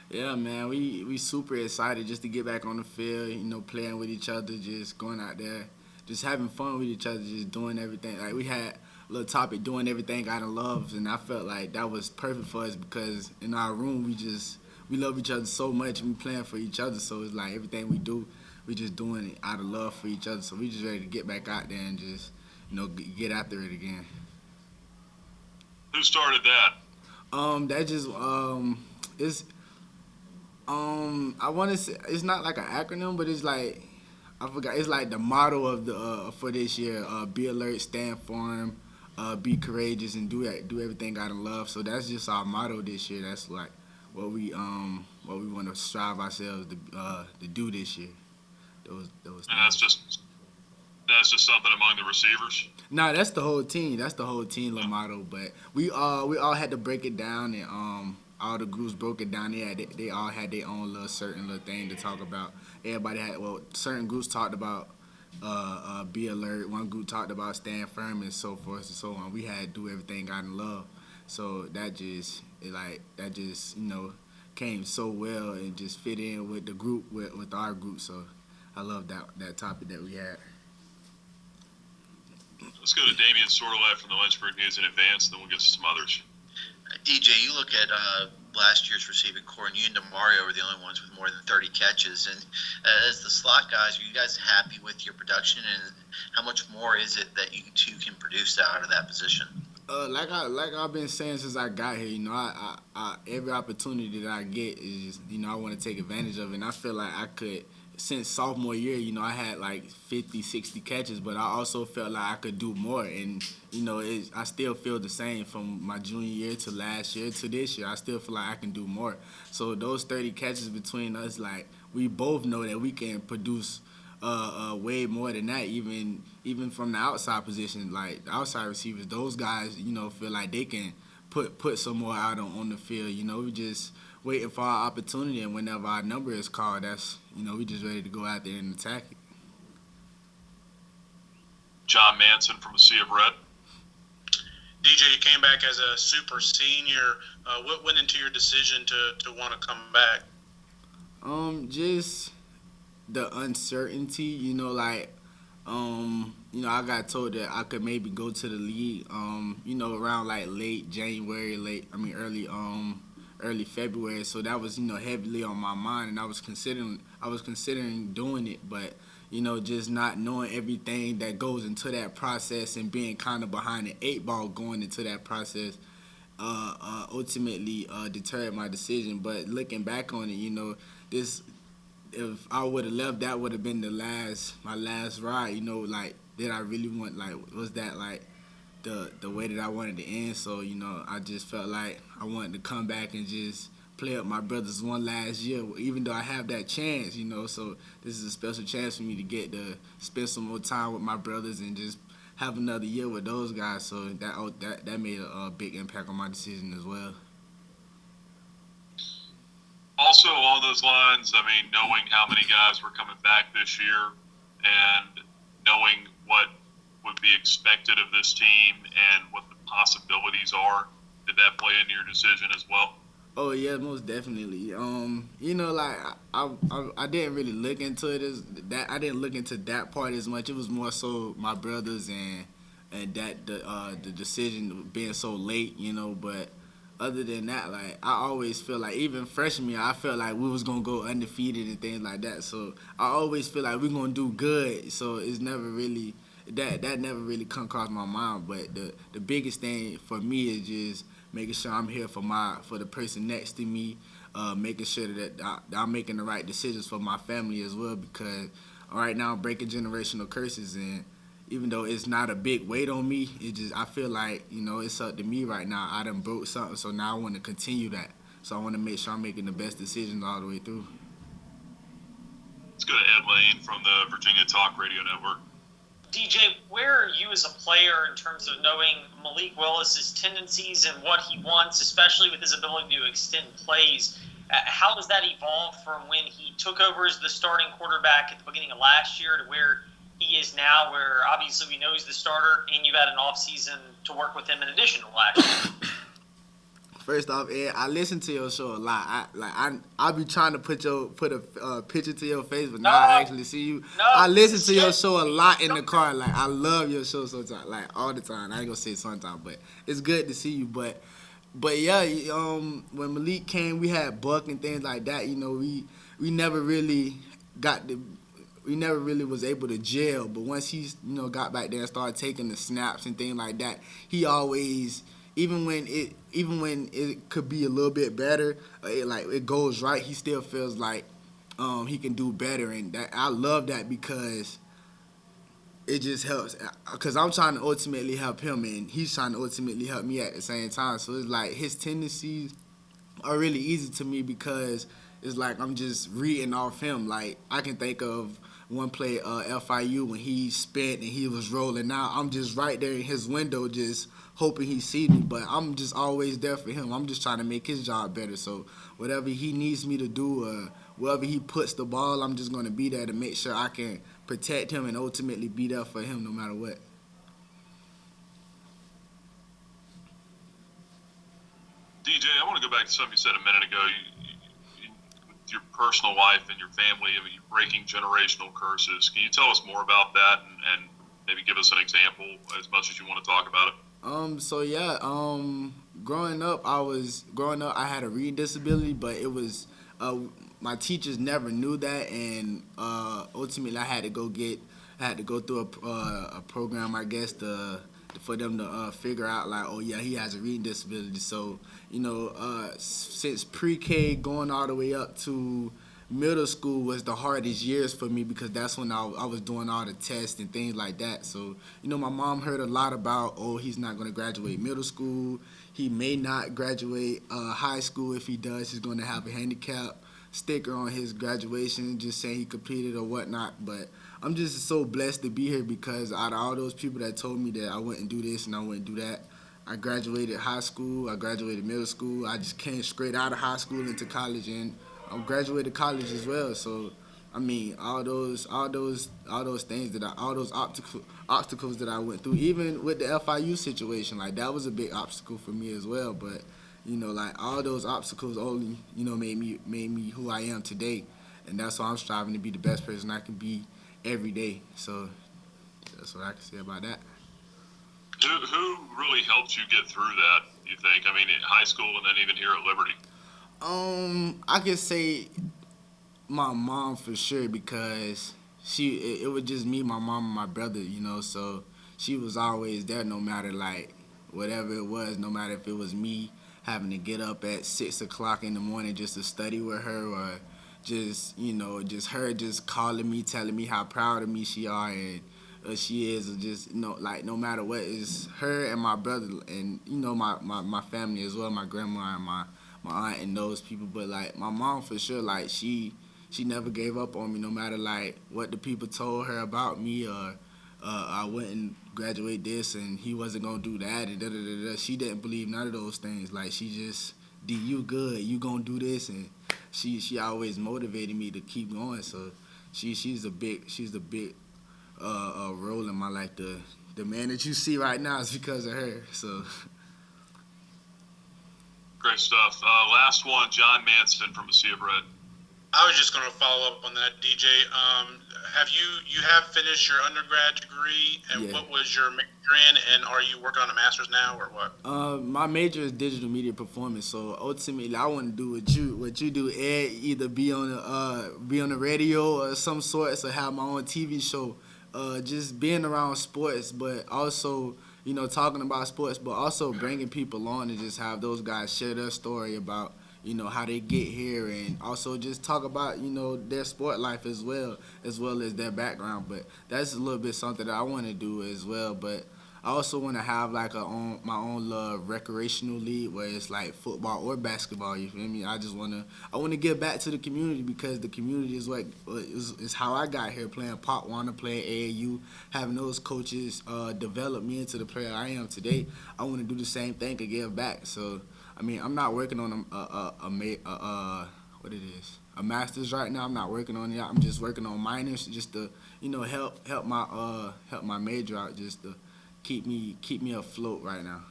Yeah, man, we super excited just to get back on the field. Playing with each other, just going out there, just having fun with each other, just doing everything. Like we had a little topic, doing everything out of love, and I felt like that was perfect for us because in our room we love each other so much, and we playing for each other. So it's like everything we do, we just doing it out of love for each other. So we just ready to get back out there and just get after it again. Who started that? That just it's I want to say it's not like an acronym, but it's like I forgot. It's like the motto of the for this year. Be alert, stand firm, be courageous, and do everything out of love. So that's just our motto this year. That's like what we want to strive ourselves to do this year. Those And that's things. just something among the receivers. Nah, that's the whole team. That's the whole team Yeah. motto. But we all had to break it down, and all the groups broke it down. They all had their own little certain little thing to talk about. Everybody had certain groups talked about be alert. One group talked about stand firm and so forth and so on. We had to do everything out in love. So that just came so well and just fit in with the group with our group. So I love that topic that we had. Let's go to Damian Sordelette from the Lynchburg News in advance, then we'll get to some others. DJ, you look at last year's receiving core, and you and Demario were the only ones with more than 30 catches. And as the slot guys, are you guys happy with your production, and how much more is it that you two can produce out of that position? Like I've been saying since I got here, every opportunity that I get is I want to take advantage of it. And I feel like I could since sophomore year, I had like 50, 60 catches, but I also felt like I could do more. And I still feel the same from my junior year to last year to this year. I still feel like I can do more. So those 30 catches between us, like we both know that we can produce way more than that. Even from the outside position, like the outside receivers, those guys, feel like they can put some more out on the field. We just waiting for our opportunity, and whenever our number is called, that's we just ready to go out there and attack it. John Manson from a Sea of Red. DJ, you came back as a super senior. What went into your decision to want to come back? Just the uncertainty, I got told that I could maybe go to the league, around like late January, early February. So that was, heavily on my mind, and I was considering doing it, but just not knowing everything that goes into that process and being kind of behind the eight ball going into that process, ultimately deterred my decision. But looking back on it, this if I would have left, that would have been my last ride. Like did I really want like was that like the way that I wanted to end? So I just felt like I wanted to come back and just play up my brothers one last year, even though I have that chance. So this is a special chance for me to get to spend some more time with my brothers and just have another year with those guys. So that made a big impact on my decision as well. Also, along those lines, I mean, knowing how many guys were coming back this year and knowing what would be expected of this team and what the possibilities are, did that play into your decision as well? Oh yeah, most definitely. Like I didn't really look into it as that. I didn't look into that part as much. It was more so my brothers and that the decision being so late. But other than that, like I always feel like even freshman year, I felt like we was gonna go undefeated and things like that. So I always feel like we're gonna do good. So it's never really that never really come across my mind. But the biggest thing for me is just making sure I'm here for the person next to me, making sure that I'm making the right decisions for my family as well. Because right now I'm breaking generational curses, and even though it's not a big weight on me, it just I feel like it's up to me right now. I done broke something, so now I want to continue that. So I want to make sure I'm making the best decisions all the way through. Let's go to Ed Lane from the Virginia Talk Radio Network. DJ, where are you as a player in terms of knowing Malik Willis's tendencies and what he wants, especially with his ability to extend plays? How has that evolved from when he took over as the starting quarterback at the beginning of last year to where he is now, where obviously we know he's the starter and you've had an offseason to work with him in addition to last year? First off, Ed, I listen to your show a lot. I be trying to put a picture to your face, but now I No, actually see you. I no, listen to your shit. show a lot in the car. Like I love your show sometimes, like all the time. I ain't gonna say sometimes, but it's good to see you. But yeah, when Malik came, we had Buck and things like that. You know, we never really got the. We never really was able to gel, but once he, got back there and started taking the snaps and things like that, he always, even when it could be a little bit better, it goes right. He still feels like he can do better, and that I love that because it just helps. Because I'm trying to ultimately help him, and he's trying to ultimately help me at the same time. So it's like his tendencies are really easy to me because it's like I'm just reading off him. Like I can think of one play FIU when he spent and he was rolling out. I'm just right there in his window, just hoping he see me. But I'm just always there for him. I'm just trying to make his job better. So whatever he needs me to do, wherever he puts the ball, I'm just gonna be there to make sure I can protect him and ultimately be there for him no matter what. DJ, I want to go back to something you said a minute ago. With your personal life and your family, I mean, you're breaking generational curses. Can you tell us more about that and maybe give us an example as much as you want to talk about it? So yeah, growing up, I had a reading disability, but it was, my teachers never knew that, and ultimately I had to go through a program, I guess, for them to figure out like, oh yeah, he has a reading disability. So since pre-K going all the way up to middle school was the hardest years for me because that's when I was doing all the tests and things like that. So, my mom heard a lot about, oh, he's not going to graduate middle school. He may not graduate high school. If he does, he's going to have a handicap sticker on his graduation just saying he completed or whatnot. But I'm just so blessed to be here because out of all those people that told me that I wouldn't do this and I wouldn't do that, I graduated high school, I graduated middle school, I just came straight out of high school into college, and I graduated college as well. So, I mean, all those things all those obstacles that I went through, even with the FIU situation, like that was a big obstacle for me as well. But like all those obstacles only, made me who I am today, and that's why I'm striving to be the best person I can be every day. So that's what I can say about that. Who really helped you get through that, you think? I mean, in high school and then even here at Liberty? I could say my mom for sure because it was just me, my mom, and my brother, so she was always there no matter like whatever it was, no matter if it was me having to get up at 6 o'clock in the morning just to study with her or just her just calling me, telling me how proud of me she is, or just like no matter what, it's her and my brother and my family as well, my grandma and my aunt and those people. But like my mom for sure, like she never gave up on me no matter like what the people told her about me or I wouldn't graduate this and he wasn't gonna do that and da da da da. She didn't believe none of those things. Like she just, D, you good, you gonna do this, and she always motivated me to keep going. So she's the big role in my life. The man that you see right now is because of her. So Great stuff. Last one, John Manson from the Sea of Red. I was just going to follow up on that, DJ. Have you have finished your undergrad degree, and yeah. what was your major in, and are you working on a master's now, or what? My major is digital media performance. So ultimately, I want to do what you do, Ed. Either be on the radio or some sort, so have my own TV show. Just being around sports, but also talking about sports, but also bringing people on and just have those guys share their story about how they get here, and also just talk about their sport life as well as their background. But that's a little bit something that I want to do as well. But I also want to have like my own little recreational league where it's like football or basketball. You feel me? I want to give back to the community because the community is what is how I got here, playing Pop Warner, playing AAU, having those coaches develop me into the player I am today. I want to do the same thing and give back. So I mean, I'm not working on a master's right now. I'm not working on it. I'm just working on minors just to help my major out, just to keep me afloat right now.